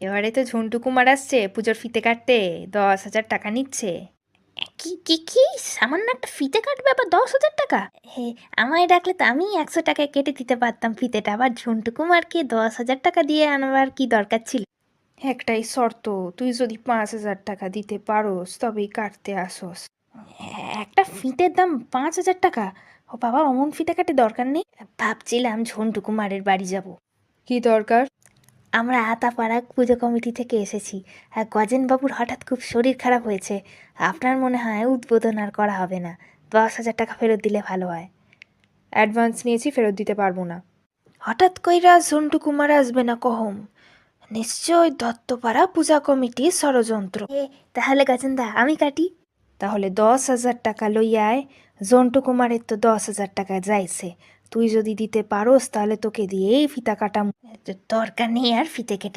এবারে তো ঝন্টু কুমার আসছে পুজোর ফিতে কাটতে, 10,000 টাকা নিচ্ছে। কি কি কি সামান্য একটা ফিতে কাটবে আবার 10,000 টাকা? হে, আমায় ডাকলে তো আমি 100 টাকায় কেটে দিতে পারতাম ফিতেটা, আবার ঝন্টু কুমারকে 10,000 টাকা দিয়ে আনবার কি দরকার ছিল? একটাই শর্ত, তুই যদি 5,000 টাকা দিতে পারোস তবেই কাটতে আসোস। একটা ফিতের দাম 5,000 টাকা? ও বাবা, অমন ফিতে কাটে দরকার নেই। ভাবছিলাম ঝন্টু কুমারের বাড়ি যাব। কি দরকার? আমরা আতাপাড়া পুজো কমিটি থেকে এসেছি। আর গজেনবাবুর হঠাৎ খুব শরীর খারাপ হয়েছে। আপনার মনে হয় উদ্বোধন আর করা হবে না, 10,000 টাকা ফেরত দিলে ভালো হয়। অ্যাডভান্স নিয়েছি, ফেরত দিতে পারবো না। হঠাৎ কইরা ঝন্টু কুমার আসবে না কহম? নিশ্চয় দত্তপাড়া পূজা কমিটির ষড়যন্ত্র। তাহলে গজেন্দা আমি কাটি। তাহলে 10,000 টাকা লইয়া আয়। জন্টু কুমারের তো 10,000 টাকা যাইছে, তুই যদি দিতে পারোস তাহলে তোকে দিয়েই ফিতা কাটাম। দরকার নেই আর ফিতে কেটে